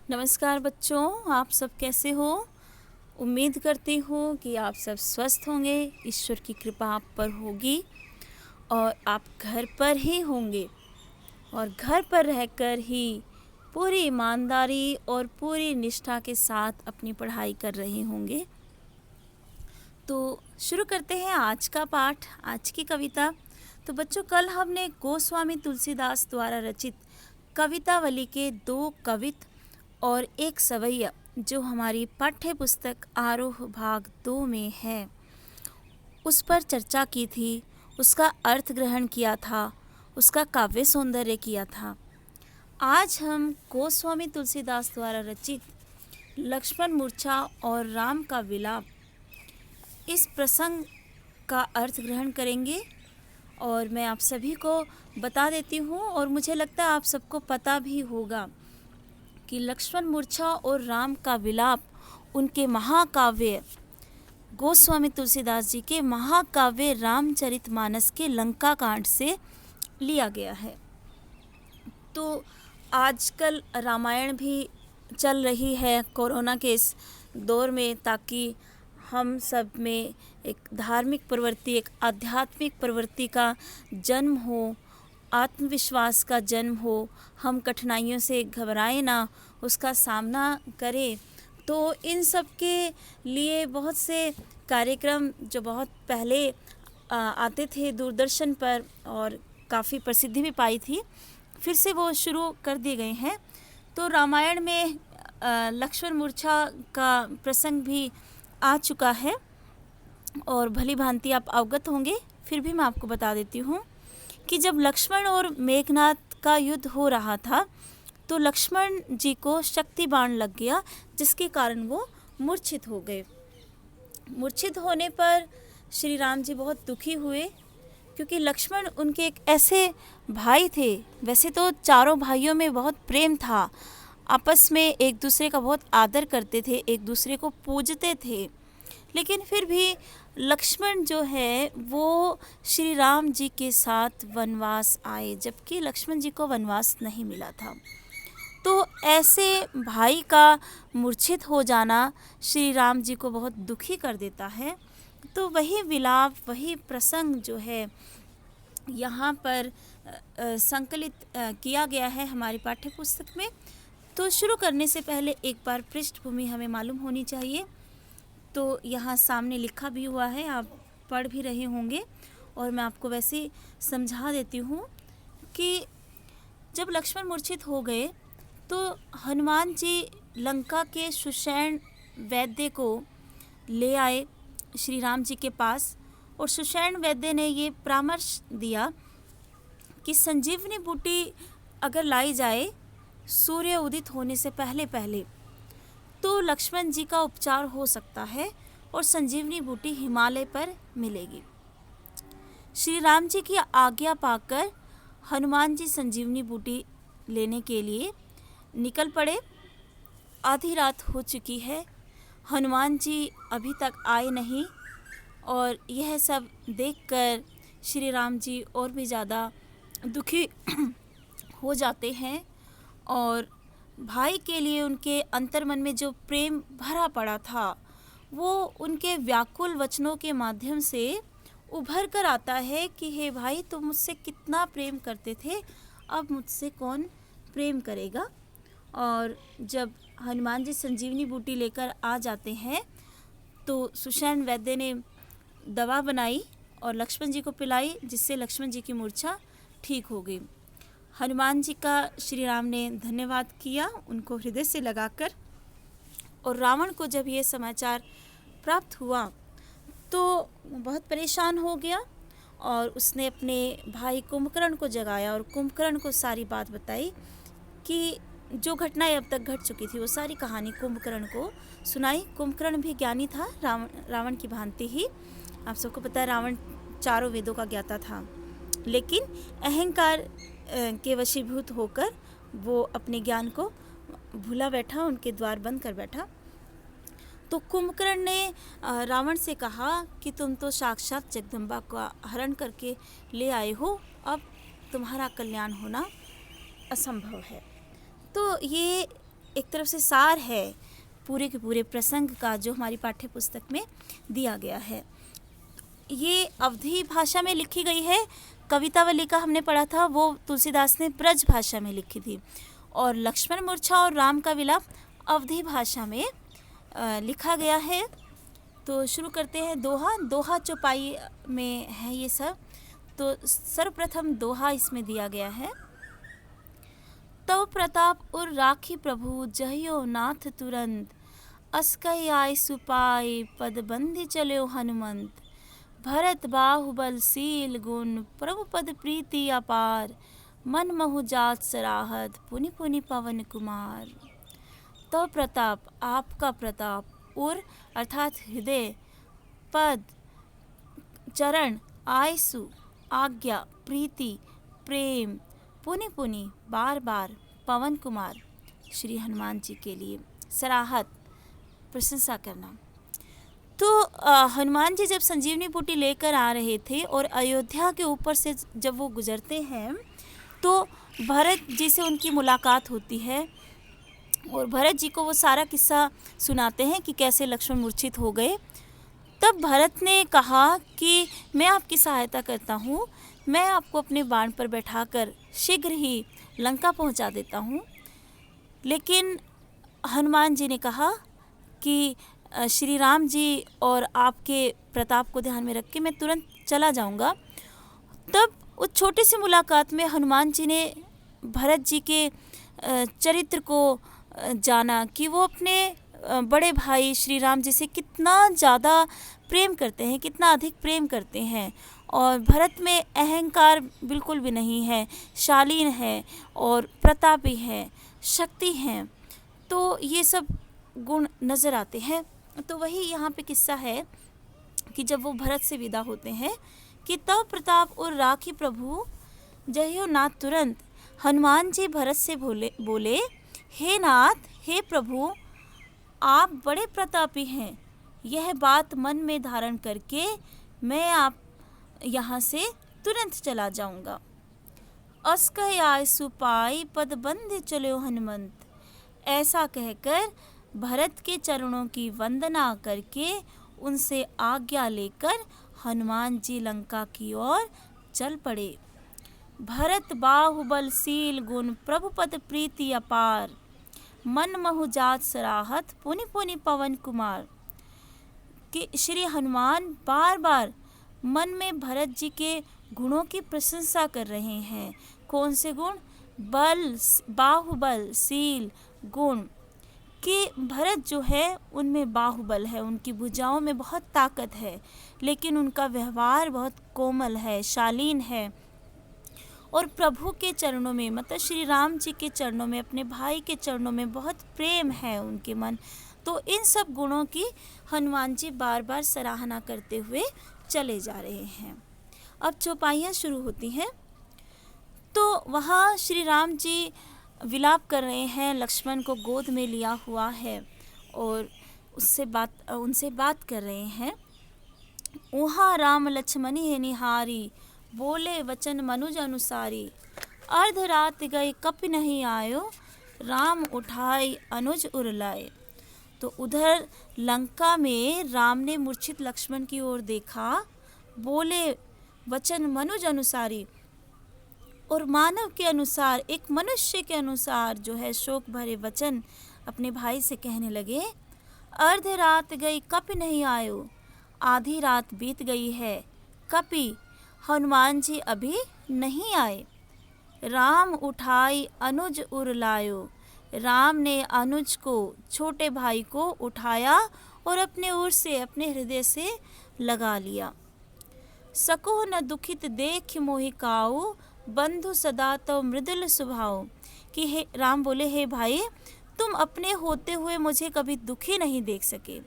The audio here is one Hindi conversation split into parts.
नमस्कार बच्चों, आप सब कैसे हो? उम्मीद करती हूँ कि आप सब स्वस्थ होंगे। ईश्वर की कृपा आप पर होगी और आप घर पर ही होंगे और घर पर रहकर ही पूरी ईमानदारी और पूरी निष्ठा के साथ अपनी पढ़ाई कर रहे होंगे। तो शुरू करते हैं आज का पाठ, आज की कविता। तो बच्चों, कल हमने गोस्वामी तुलसीदास द्वारा रचित कवितावली के 2 कवित और एक सवैया जो हमारी पाठ्य पुस्तक आरोह भाग 2 में है, उस पर चर्चा की थी, उसका अर्थ ग्रहण किया था, उसका काव्य सौंदर्य किया था। आज हम गोस्वामी तुलसीदास द्वारा रचित लक्ष्मण मूर्छा और राम का विलाप, इस प्रसंग का अर्थ ग्रहण करेंगे। और मैं आप सभी को बता देती हूँ, और मुझे लगता है आप सबको पता भी होगा कि लक्ष्मण मूर्छा और राम का विलाप उनके महाकाव्य गोस्वामी तुलसीदास जी के महाकाव्य रामचरितमानस के लंका कांड से लिया गया है। तो आजकल रामायण भी चल रही है कोरोना के इस दौर में, ताकि हम सब में एक धार्मिक प्रवृत्ति, एक आध्यात्मिक प्रवृत्ति का जन्म हो, आत्मविश्वास का जन्म हो, हम कठिनाइयों से घबराएं ना, उसका सामना करें। तो इन सब के लिए बहुत से कार्यक्रम जो बहुत पहले आते थे दूरदर्शन पर और काफ़ी प्रसिद्धि भी पाई थी, फिर से वो शुरू कर दिए गए हैं। तो रामायण में लक्ष्मण मूर्छा का प्रसंग भी आ चुका है और भली भांति आप अवगत होंगे। फिर भी मैं आपको बता देती हूँ कि जब लक्ष्मण और मेघनाद का युद्ध हो रहा था, तो लक्ष्मण जी को शक्ति बाण लग गया, जिसके कारण वो मूर्छित हो गए। मूर्छित होने पर श्री राम जी बहुत दुखी हुए, क्योंकि लक्ष्मण उनके एक ऐसे भाई थे। वैसे तो चारों भाइयों में बहुत प्रेम था, आपस में एक दूसरे का बहुत आदर करते थे, एक दूसरे को पूजते थे, लेकिन फिर भी लक्ष्मण जो है वो श्री राम जी के साथ वनवास आए, जबकि लक्ष्मण जी को वनवास नहीं मिला था। तो ऐसे भाई का मूर्छित हो जाना श्री राम जी को बहुत दुखी कर देता है। तो वही विलाप, वही प्रसंग जो है यहाँ पर संकलित किया गया है हमारी पाठ्य पुस्तक में। तो शुरू करने से पहले एक बार पृष्ठभूमि हमें मालूम होनी चाहिए। तो यहाँ सामने लिखा भी हुआ है, आप पढ़ भी रहे होंगे, और मैं आपको वैसे ही समझा देती हूँ कि जब लक्ष्मण मूर्छित हो गए तो हनुमान जी लंका के सुषैण वैद्य को ले आए श्री राम जी के पास, और सुषैण वैद्य ने ये परामर्श दिया कि संजीवनी बूटी अगर लाई जाए सूर्य उदित होने से पहले पहले, तो लक्ष्मण जी का उपचार हो सकता है और संजीवनी बूटी हिमालय पर मिलेगी। श्री राम जी की आज्ञा पाकर हनुमान जी संजीवनी बूटी लेने के लिए निकल पड़े। आधी रात हो चुकी है, हनुमान जी अभी तक आए नहीं, और यह सब देखकर श्री राम जी और भी ज़्यादा दुखी हो जाते हैं, और भाई के लिए उनके अंतर्मन में जो प्रेम भरा पड़ा था वो उनके व्याकुल वचनों के माध्यम से उभर कर आता है कि हे भाई, तुम मुझसे कितना प्रेम करते थे, अब मुझसे कौन प्रेम करेगा। और जब हनुमान जी संजीवनी बूटी लेकर आ जाते हैं तो सुषैण वैद्य ने दवा बनाई और लक्ष्मण जी को पिलाई, जिससे लक्ष्मण जी की मूर्छा ठीक हो गई। हनुमान जी का श्री राम ने धन्यवाद किया, उनको हृदय से लगाकर। और रावण को जब ये समाचार प्राप्त हुआ तो बहुत परेशान हो गया, और उसने अपने भाई कुंभकर्ण को जगाया और कुंभकर्ण को सारी बात बताई कि जो घटनाएं अब तक घट चुकी थी, वो सारी कहानी कुंभकर्ण को सुनाई। कुंभकर्ण भी ज्ञानी था, रावण की भांति ही। आप सबको पता है रावण चारों वेदों का ज्ञाता था, लेकिन अहंकार के वशीभूत होकर वो अपने ज्ञान को भूला बैठा, उनके द्वार बंद कर बैठा। तो कुंभकर्ण ने रावण से कहा कि तुम तो साक्षात जगदम्बा का हरण करके ले आए हो, अब तुम्हारा कल्याण होना असंभव है। तो ये एक तरफ से सार है पूरे के पूरे प्रसंग का जो हमारी पाठ्य पुस्तक में दिया गया है। ये अवधी भाषा में लिखी गई है। कवितावलिका हमने पढ़ा था वो तुलसीदास ने ब्रज भाषा में लिखी थी, और लक्ष्मण मूर्छा और राम का विलाप अवधी भाषा में लिखा गया है। तो शुरू करते हैं। दोहा चौपाई में है ये सब। तो सर्वप्रथम दोहा इसमें दिया गया है। तव प्रताप उर राखी प्रभु जहियो नाथ तुरंत, अस्कई आय सुपाय पद बंदी चलो हनुमंत, भरत बाहुबल सील गुण प्रभु पद प्रीति अपार, मन महु जात सराहत पुनि पुनि पवन कुमार। तव प्रताप, आपका प्रताप, उर अर्थात हृदय, पद चरण, आयसु आज्ञा, प्रीति प्रेम, पुनि पुनि बार बार, पवन कुमार श्री हनुमान जी के लिए, सराहत प्रशंसा करना। तो हनुमान जी जब संजीवनी बूटी लेकर आ रहे थे और अयोध्या के ऊपर से जब वो गुजरते हैं तो भरत जी से उनकी मुलाकात होती है, और भरत जी को वो सारा किस्सा सुनाते हैं कि कैसे लक्ष्मण मूर्छित हो गए। तब भरत ने कहा कि मैं आपकी सहायता करता हूँ, मैं आपको अपने बाण पर बैठाकर शीघ्र ही लंका पहुँचा देता हूँ। लेकिन हनुमान जी ने कहा कि श्री राम जी और आपके प्रताप को ध्यान में रख के मैं तुरंत चला जाऊंगा। तब उस छोटी सी मुलाकात में हनुमान जी ने भरत जी के चरित्र को जाना कि वो अपने बड़े भाई श्री राम जी से कितना ज़्यादा प्रेम करते हैं, कितना अधिक प्रेम करते हैं। और भरत में अहंकार बिल्कुल भी नहीं है, शालीन है और प्रतापी है, शक्ति हैं। तो ये सब गुण नज़र आते हैं। तो वही यहाँ पे किस्सा है कि जब वो भरत से विदा होते हैं कि तव प्रताप और राखी प्रभु जहियो नाथ तुरंत, हनुमान जी भरत से बोले हे नाथ, हे प्रभु, आप बड़े प्रतापी हैं, यह बात मन में धारण करके मैं आप यहाँ से तुरंत चला जाऊँगा। अस्कय आय सुपाई पद बंदे चलो हनुमंत, ऐसा कहकर भरत के चरणों की वंदना करके उनसे आज्ञा लेकर हनुमान जी लंका की ओर चल पड़े। भरत बाहुबल सील गुण प्रभु पद प्रीति अपार, मन महु जात सराहत पुनि पुनि पवन कुमार। कि श्री हनुमान बार बार मन में भरत जी के गुणों की प्रशंसा कर रहे हैं। कौन से गुण? बल, बाहुबल, सील गुण। कि भरत जो है उनमें बाहुबल है, उनकी भुजाओं में बहुत ताकत है, लेकिन उनका व्यवहार बहुत कोमल है, शालीन है। और प्रभु के चरणों में, मतलब श्री राम जी के चरणों में, अपने भाई के चरणों में बहुत प्रेम है उनके मन। तो इन सब गुणों की हनुमान जी बार बार सराहना करते हुए चले जा रहे हैं। अब चौपाइयाँ शुरू होती हैं। तो वहाँ श्री राम जी विलाप कर रहे हैं, लक्ष्मण को गोद में लिया हुआ है और उनसे बात कर रहे हैं। उहाँ राम लक्ष्मणी है निहारी, बोले वचन मनुज अनुसारी, अर्ध रात गए कपि नहीं आयो, राम उठाई अनुज उरलाए। तो उधर लंका में राम ने मूर्छित लक्ष्मण की ओर देखा, बोले वचन मनुज अनुसारी, और मानव के अनुसार, एक मनुष्य के अनुसार जो है शोक भरे वचन अपने भाई से कहने लगे। अर्ध रात गई कपि नहीं आयो, आधी रात बीत गई है, कपि हनुमान जी अभी नहीं आए। राम उठाई अनुज उरलायो, राम ने अनुज को, छोटे भाई को उठाया और अपने ओर से, अपने हृदय से लगा लिया। सको न दुखित देख मोहि काऊ, बंधु सदा तो मृदुल स्वभाव। कि हे राम बोले, हे भाई, तुम अपने होते हुए मुझे कभी दुखी नहीं देख सके,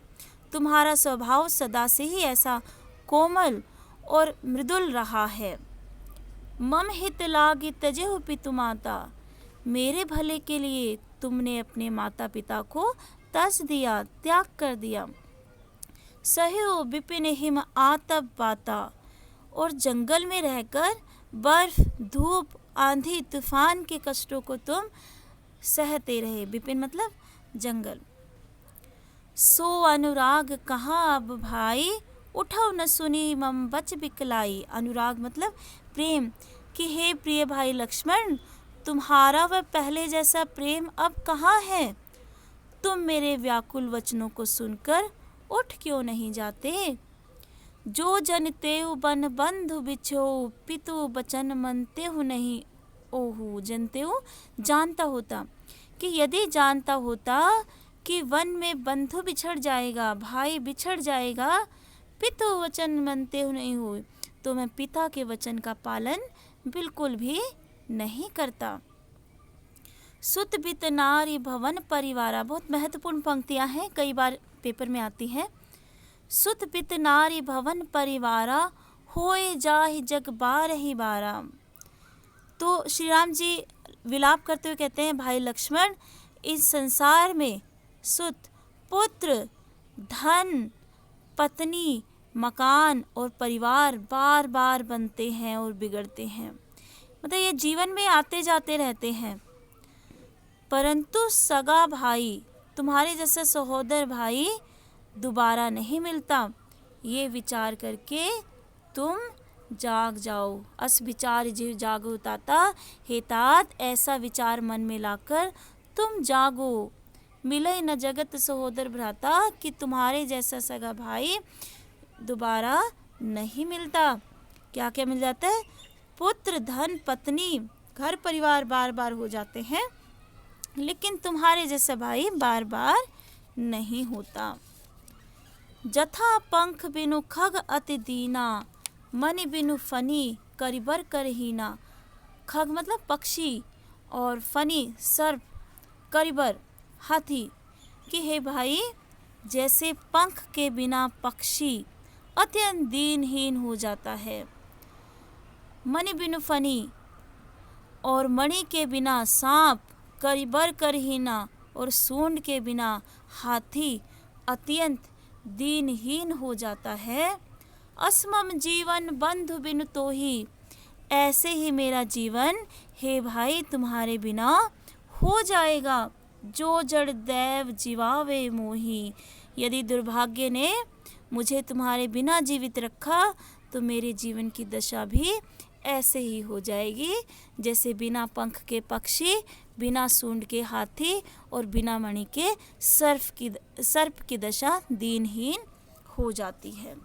तुम्हारा स्वभाव सदा से ही ऐसा कोमल और मृदुल रहा है। मम हित लागी तजेहु पितु माता, मेरे भले के लिए तुमने अपने माता पिता को तज दिया, त्याग कर दिया। सहयो विपिन हिम आतप बाता, और जंगल में रहकर बर्फ, धूप, आंधी, तूफान के कष्टों को तुम सहते रहे। विपिन मतलब जंगल। सो अनुराग कहाँ अब भाई, उठो न सुनी मम बच बिकलाई। अनुराग मतलब प्रेम, कि हे प्रिय भाई लक्ष्मण, तुम्हारा वह पहले जैसा प्रेम अब कहाँ है। तुम मेरे व्याकुल वचनों को सुनकर उठ क्यों नहीं जाते। जो जन तेउ बन बंधु बिछो, पितु बचन मनते हूँ नहीं। ओहू जनते हूँ जानता होता, कि यदि जानता होता कि वन में बंधु बिछड़ जाएगा, भाई बिछड़ जाएगा, पितु वचन मनते हूँ नहीं हो, तो मैं पिता के वचन का पालन बिल्कुल भी नहीं करता। सुत बित नारी भवन परिवारा, बहुत महत्वपूर्ण पंक्तियां हैं, कई बार पेपर में आती हैं। सुत बित नारी भवन परिवारा, होए जाहि जग बारहि बारा। तो श्री राम जी विलाप करते हुए कहते हैं, भाई लक्ष्मण, इस संसार में सुत, पुत्र, धन, पत्नी, मकान और परिवार बार बार बनते हैं और बिगड़ते हैं। मतलब ये जीवन में आते जाते रहते हैं, परंतु सगा भाई, तुम्हारे जैसा सहोदर भाई दोबारा नहीं मिलता। ये विचार करके तुम जाग जाओ। अस विचार जीव जागो ताता, हे तात, ऐसा विचार मन में लाकर तुम जागो। मिले न जगत सहोदर भ्राता, कि तुम्हारे जैसा सगा भाई दोबारा नहीं मिलता। क्या क्या मिल जाता है? पुत्र, धन, पत्नी, घर परिवार बार बार हो जाते हैं, लेकिन तुम्हारे जैसा भाई बार बार नहीं होता। जथा पंख बिनु खग अति दीना, मनि बिनु फनी करिबर करहीना। खग मतलब पक्षी और फनी सर्प, करिबर हाथी, कि हे भाई जैसे पंख के बिना पक्षी अत्यंत दीनहीन हो जाता है, मणि बिनु फनी और मणि के बिना सांप, करिबर करहीना और सूंड के बिना हाथी अत्यंत दीनहीन हो जाता है। असमम जीवन बंधु बिनु तोही, ऐसे ही मेरा जीवन हे भाई तुम्हारे बिना हो जाएगा। जो जड़ दैव जीवावे मोही, यदि दुर्भाग्य ने मुझे तुम्हारे बिना जीवित रखा तो मेरे जीवन की दशा भी ऐसे ही हो जाएगी जैसे बिना पंख के पक्षी, बिना सूंड के हाथी और बिना मणि के सर्प की दशा दीनहीन हो जाती है।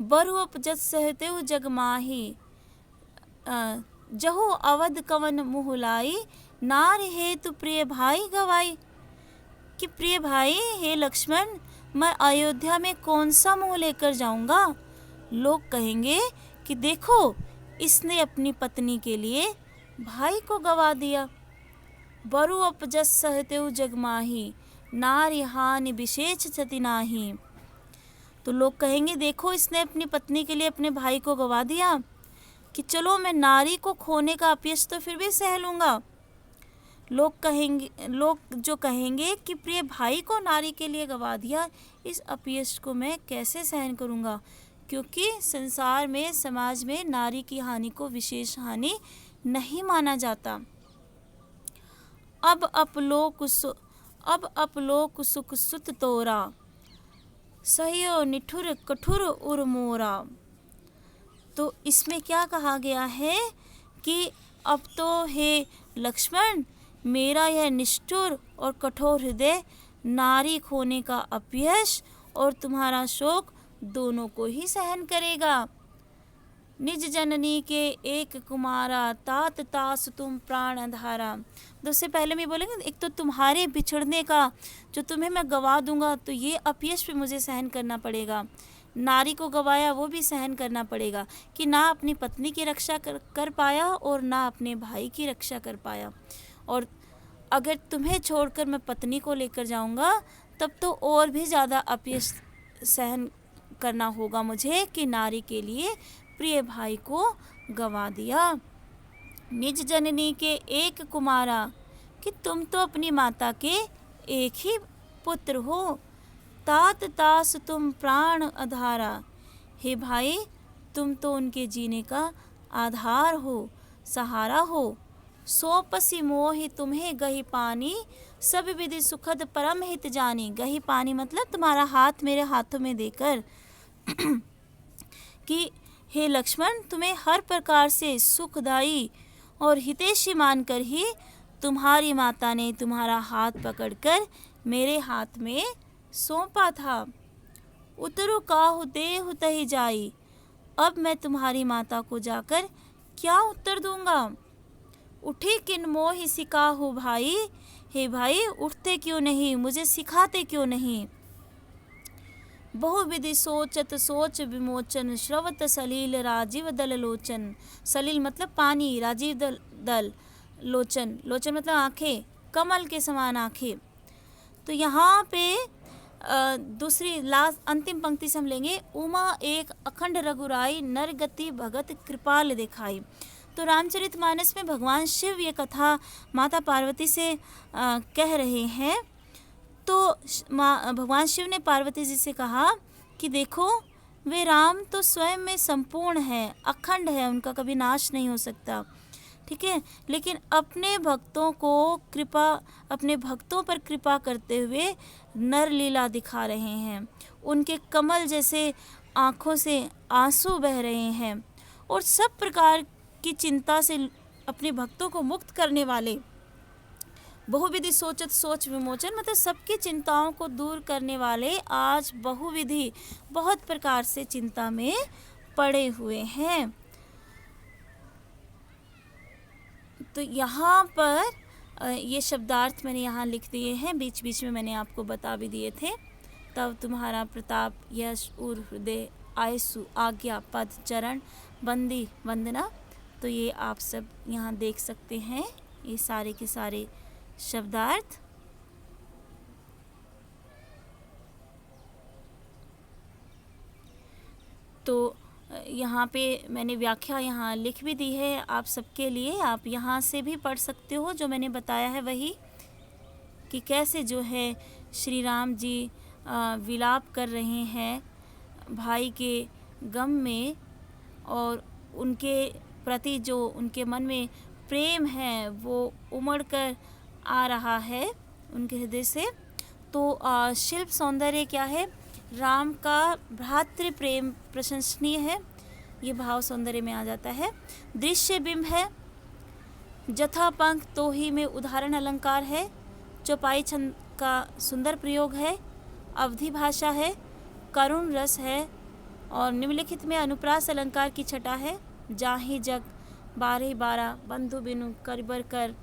बरु उपजत सहते जग माही, जहु अवध कवन मुहुलाई, नार हेतु प्रिय भाई गवाई। कि प्रिय भाई हे लक्ष्मण, मैं अयोध्या में कौन सा मुँह लेकर जाऊंगा। लोग कहेंगे कि देखो इसने अपनी पत्नी के लिए भाई को गवा दिया। बरु अपजस सहतेउ जगमाही, नारी हानि विशेष क्षति नाही। तो लोग कहेंगे देखो इसने अपनी पत्नी के लिए अपने भाई को गवा दिया, कि चलो मैं नारी को खोने का अपयश तो फिर भी सह लूँगा। लोग जो कहेंगे कि प्रिय भाई को नारी के लिए गवा दिया, इस अपयश को मैं कैसे सहन करूँगा, क्योंकि संसार में, समाज में नारी की हानि को विशेष हानि नहीं माना जाता। अब अपलोक सुख सुत तोरा, सहियो निठुर कठुर उर मोरा। तो इसमें क्या कहा गया है कि अब तो हे लक्ष्मण, मेरा यह निष्ठुर और कठोर हृदय नारी खोने का अपयश और तुम्हारा शोक दोनों को ही सहन करेगा। निज जननी के एक कुमारा, तात तास तुम प्राण आधारा। तो उससे पहले मैं बोलेंगे, एक तो तुम्हारे बिछड़ने का जो तुम्हें मैं गवा दूंगा, तो ये अपयश भी मुझे सहन करना पड़ेगा। नारी को गवाया वो भी सहन करना पड़ेगा, कि ना अपनी पत्नी की रक्षा कर पाया और ना अपने भाई की रक्षा कर पाया। और अगर तुम्हें छोड़कर मैं पत्नी को लेकर जाऊंगा, तब तो और भी ज़्यादा अपयश सहन करना होगा मुझे, कि नारी के लिए प्रिय भाई को गवा दिया। निज जननी के एक कुमारा, कि तुम तो अपनी माता के एक ही पुत्र हो। तात तास तुम प्राण आधारा, हे भाई तुम तो उनके जीने का आधार हो, सहारा हो। सोपसी मोहि तुम्हें गही पानी, सब विधि सुखद परम हित जानी। गही पानी मतलब तुम्हारा हाथ मेरे हाथों में देकर कि हे लक्ष्मण, तुम्हें हर प्रकार से सुखदायी और हितैषी मानकर ही तुम्हारी माता ने तुम्हारा हाथ पकड़कर मेरे हाथ में सौंपा था। उतरु काहु देहु तहि जाई, अब मैं तुम्हारी माता को जाकर क्या उत्तर दूंगा। उठी किन मोहि सिखाहु भाई, हे भाई उठते क्यों नहीं, मुझे सिखाते क्यों नहीं। बहुविधि सोचत सोच विमोचन, श्रवत सलील राजीव दल लोचन। सलील मतलब पानी, राजीव दल लोचन, लोचन मतलब आँखें, कमल के समान आँखें। तो यहाँ पे दूसरी लास्ट अंतिम पंक्ति से हम लेंगे, उमा एक अखंड रघुराई, नरगति भगत कृपाल दिखाई। तो रामचरितमानस में भगवान शिव ये कथा माता पार्वती से कह रहे हैं। तो भगवान शिव ने पार्वती जी से कहा कि देखो, वे राम तो स्वयं में संपूर्ण है, अखंड है, उनका कभी नाश नहीं हो सकता, ठीक है। लेकिन अपने भक्तों पर कृपा करते हुए नर लीला दिखा रहे हैं। उनके कमल जैसे आँखों से आंसू बह रहे हैं और सब प्रकार की चिंता से अपने भक्तों को मुक्त करने वाले। बहुविधि सोचत सोच विमोचन मतलब सबकी चिंताओं को दूर करने वाले आज बहुविधि बहुत प्रकार से चिंता में पड़े हुए हैं। तो यहाँ पर ये शब्दार्थ मैंने यहाँ लिख दिए हैं, बीच बीच में मैंने आपको बता भी दिए थे। तब तुम्हारा प्रताप यश उर हृदय आयसु आज्ञा पद चरण बंदी वंदना। तो ये आप सब यहाँ देख सकते हैं, ये सारे के सारे शब्दार्थ। तो यहाँ पे मैंने व्याख्या यहाँ लिख भी दी है आप सबके लिए, आप यहाँ से भी पढ़ सकते हो। जो मैंने बताया है वही, कि कैसे जो है श्री राम जी विलाप कर रहे हैं भाई के गम में, और उनके प्रति जो उनके मन में प्रेम है वो उमड़ कर आ रहा है उनके हृदय से। तो शिल्प सौंदर्य क्या है, राम का भ्रातृ प्रेम प्रशंसनीय है, ये भाव सौंदर्य में आ जाता है। दृश्य बिंब है, जथा पंख तो ही में उदाहरण अलंकार है, चौपाई छंद का सुंदर प्रयोग है, अवधि भाषा है, करुण रस है, और निम्नलिखित में अनुप्रास अलंकार की छटा है। जाहि जग 12 बंधु बिनु करबर कर,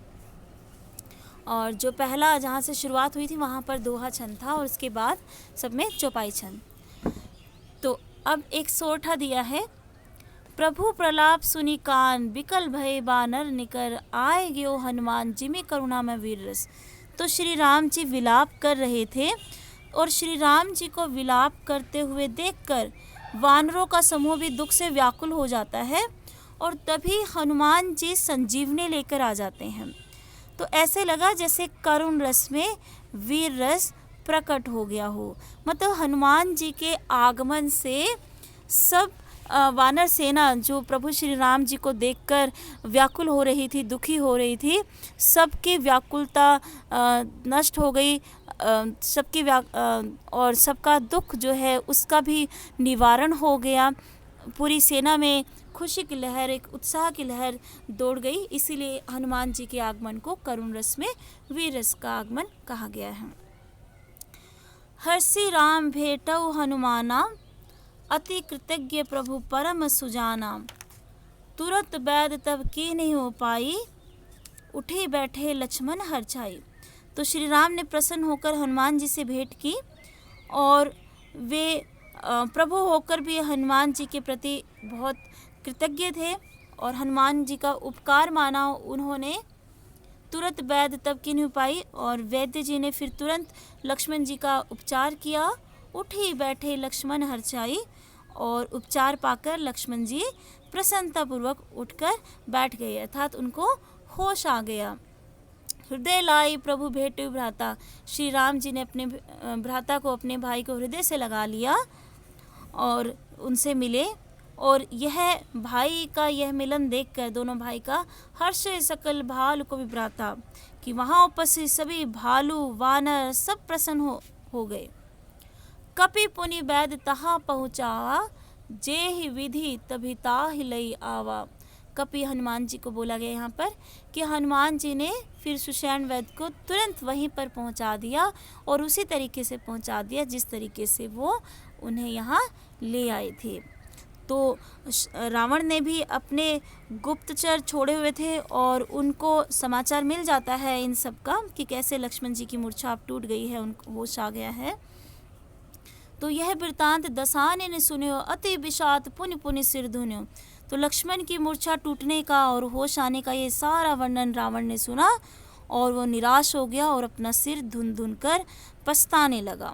और जो पहला जहाँ से शुरुआत हुई थी वहाँ पर दोहा छंद था और उसके बाद सब में चौपाई छंद। तो अब एक सोठा दिया है, प्रभु प्रलाप सुनी कान, बिकल भय बानर निकर, आए गयो हनुमान जिमि करुणा में वीर रस। तो श्री राम जी विलाप कर रहे थे और श्री राम जी को विलाप करते हुए देखकर वानरों का समूह भी दुख से व्याकुल हो जाता है, और तभी हनुमान जी संजीवनी लेकर आ जाते हैं। तो ऐसे लगा जैसे करुण रस में वीर रस प्रकट हो गया हो। मतलब हनुमान जी के आगमन से सब वानर सेना जो प्रभु श्री राम जी को देखकर व्याकुल हो रही थी, दुखी हो रही थी, सबकी व्याकुलता नष्ट हो गई, सबकी और सबका दुख जो है उसका भी निवारण हो गया। पूरी सेना में खुशी की लहर, एक उत्साह की लहर दौड़ गई। इसीलिए हनुमान जी के आगमन को करुण रस में वीर रस का आगमन कहा गया है। हर्षि राम भेटौ हनुमाना, अति कृतज्ञ प्रभु परम सुजाना, तुरत बैद तब की नहीं हो पाई, उठे बैठे लक्ष्मण हर्षाई। तो श्री राम ने प्रसन्न होकर हनुमान जी से भेंट की, और वे प्रभु होकर भी हनुमान जी के प्रति बहुत कृतज्ञ थे और हनुमान जी का उपकार माना उन्होंने। तुरंत वैद्य तब की नहीं पाई, और वैद्य जी ने फिर तुरंत लक्ष्मण जी का उपचार किया। उठी बैठे लक्ष्मण हर्षाई, और उपचार पाकर लक्ष्मण जी प्रसन्नतापूर्वक उठकर बैठ गए, अर्थात उनको होश आ गया। हृदय लाई प्रभु भेटु भ्राता, श्री राम जी ने अपने भ्राता को, अपने भाई को हृदय से लगा लिया और उनसे मिले, और यह भाई का यह मिलन देखकर दोनों भाई का हर्ष सकल भालू को विभ्राता कि वहाँ उपस्थित सभी भालू वानर सब प्रसन्न हो गए। कपि पुनि वैद तहाँ पहुँचा, जे ही विधि तभी ताहि लई आवा। कपि हनुमान जी को बोला गया यहाँ पर कि हनुमान जी ने फिर सुषेण वैद्य को तुरंत वहीं पर पहुँचा दिया और उसी तरीके से पहुँचा दिया जिस तरीके से वो उन्हें यहाँ ले आए थे। तो रावण ने भी अपने गुप्तचर छोड़े हुए थे और उनको समाचार मिल जाता है इन सब का कि कैसे लक्ष्मण जी की मूर्छा अब टूट गई है, उनको होश आ गया है। तो यह वृतांत दसाने ने सुन्यो, अति विषाद पुनि पुनि सिर धुन्यो। तो लक्ष्मण की मूर्छा टूटने का और होश आने का ये सारा वर्णन रावण ने सुना और वो निराश हो गया और अपना सिर धुन धुन कर पछताने लगा।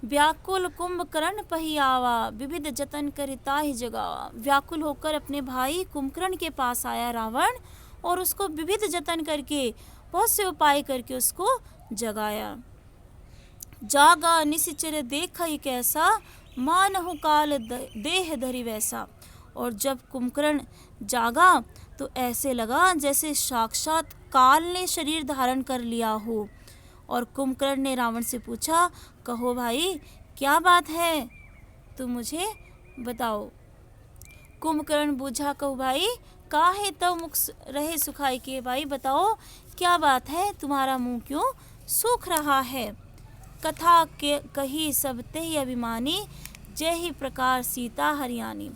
व्याकुल कुंभकर्ण पही आवा, विविध जतन करि ताहि जगावा। व्याकुल होकर अपने भाई कुंभकर्ण के पास आया रावण और उसको विविध जतन करके बहुत से उपाय करके उसको जगाया। जागा निशिचर देखहि कैसा, मानहु काल देह धरि वैसा। और जब कुंभकर्ण जागा तो ऐसे लगा जैसे साक्षात काल ने शरीर धारण कर लिया हो। और कुंभकर्ण ने रावण से पूछा, कहो भाई क्या बात है, तुम मुझे बताओ। कुंभकर्ण बूझा, कहो भाई काहे तव मुख रहे सुखाई के। भाई बताओ क्या बात है, तुम्हारा मुंह क्यों सूख रहा है। कथा के कही सब तेहि अभिमानी, जय ही प्रकार सीता हरियाणी।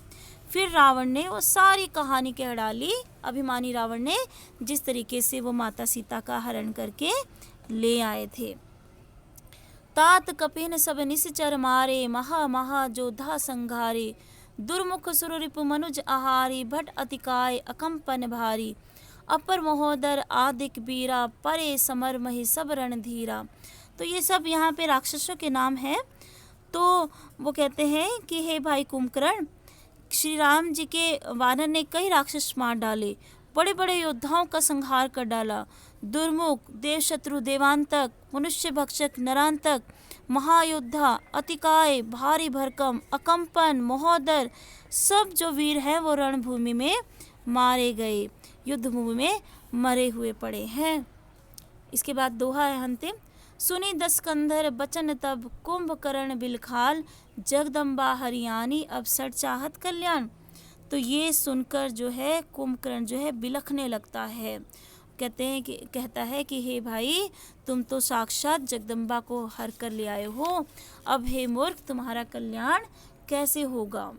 फिर रावण ने वो सारी कहानी कह डाली, अभिमानी रावण ने, जिस तरीके से वो माता सीता का हरण करके ले आए थे। तात कपिन सब निश्चर मारे, महा महा जोधा संघारे। दुर्मुख सुर रिपु मनुज आहारी, भट अतिकाय अकंपन भारी। अपर महोदर आदिक बीरा, परे समर महि सब रणधीरा। तो ये सब यहाँ पे राक्षसों के नाम हैं। तो वो कहते हैं कि हे भाई कुंभकर्ण, श्री राम जी के वानर ने कई राक्षस मार डाले, बड़े बड़े योद्धाओं का संहार कर डाला। दुर्मुख, देवशत्रु, देवांतक, मनुष्य भक्षक, नरांतक, महायोद्धा, अतिकाय, भारी भरकम, अकंपन, महोदर, सब जो वीर हैं वो रणभूमि में मारे गए, युद्धभूमि में मरे हुए पड़े हैं। इसके बाद दोहा है अंतिम। सुनी दस कंधर बचन तब, कुंभकर्ण बिलखाल, जगदम्बा हरियाणी अब सर चाहत कल्याण। तो ये सुनकर जो है कुंभकर्ण जो है बिलखने लगता है। कहता है कि हे भाई तुम तो साक्षात जगदम्बा को हर कर ले आए हो, अब हे मूर्ख तुम्हारा कल्याण कैसे होगा।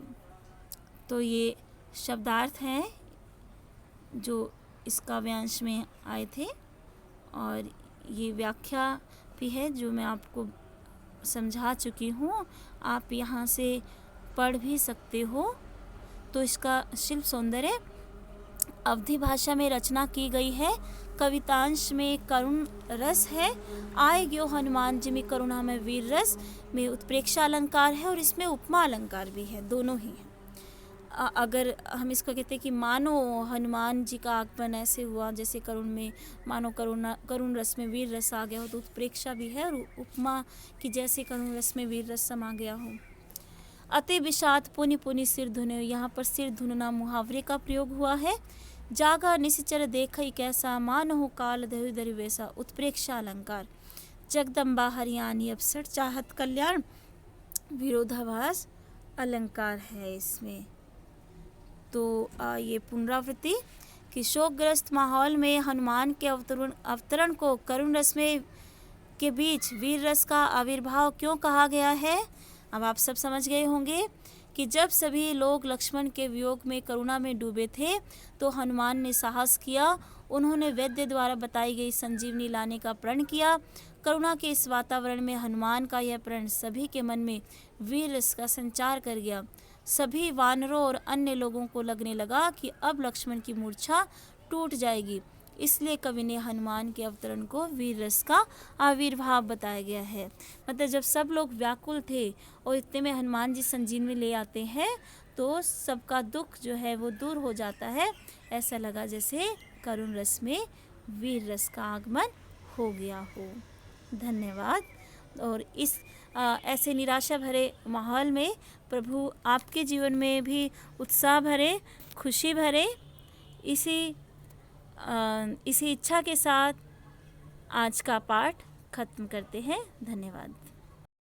तो ये शब्दार्थ हैं जो इस काव्यांश में आए थे और ये व्याख्या भी है जो मैं आपको समझा चुकी हूँ, आप यहाँ से पढ़ भी सकते हो। तो इसका शिल्प सौंदर्य अवधी भाषा में रचना की गई है। कवितांश में करुण रस है, आय गयो हनुमान जी में करुणा में वीर रस में उत्प्रेक्षा अलंकार है और इसमें उपमा अलंकार भी है, दोनों ही हैं। अगर हम इसको कहते हैं कि मानो हनुमान जी का आगमन ऐसे हुआ जैसे करुण में, मानो करुण रस में वीर रस आ गया हो, तो उत्प्रेक्षा भी है और उपमा की जैसे करुण रस में वीर रस समा गया हो। अति विषाद पुनि पुनि सिर धुने, यहाँ पर सिर धुनना मुहावरे का प्रयोग हुआ है। जागा निशिचर देखई कैसा, मानहु काल देहु धरि वैसा, उत्प्रेक्षा अलंकार। जगदम्बा हरियाणी अब सर चाहत कल्याण, विरोधाभास अलंकार है इसमें। तो ये पुनरावृत्ति कि शोकग्रस्त माहौल में हनुमान के अवतरण को करुण रस में के बीच वीर रस का आविर्भाव क्यों कहा गया है। अब आप सब समझ गए होंगे कि जब सभी लोग लक्ष्मण के वियोग में करुणा में डूबे थे तो हनुमान ने साहस किया, उन्होंने वैद्य द्वारा बताई गई संजीवनी लाने का प्रण किया। करुणा के इस वातावरण में हनुमान का यह प्रण सभी के मन में वीर रस का संचार कर गया। सभी वानरों और अन्य लोगों को लगने लगा कि अब लक्ष्मण की मूर्छा टूट जाएगी, इसलिए कवि ने हनुमान के अवतरण को वीर रस का आविर्भाव बताया गया है। मतलब जब सब लोग व्याकुल थे और इतने में हनुमान जी संजीवनी ले आते हैं तो सबका दुख जो है वो दूर हो जाता है। ऐसा लगा जैसे करुण रस में वीर रस का आगमन हो गया हो। धन्यवाद। और इस ऐसे निराशा भरे माहौल में प्रभु आपके जीवन में भी उत्साह भरे, खुशी भरे। इसी इच्छा के साथ आज का पाठ खत्म करते हैं। धन्यवाद।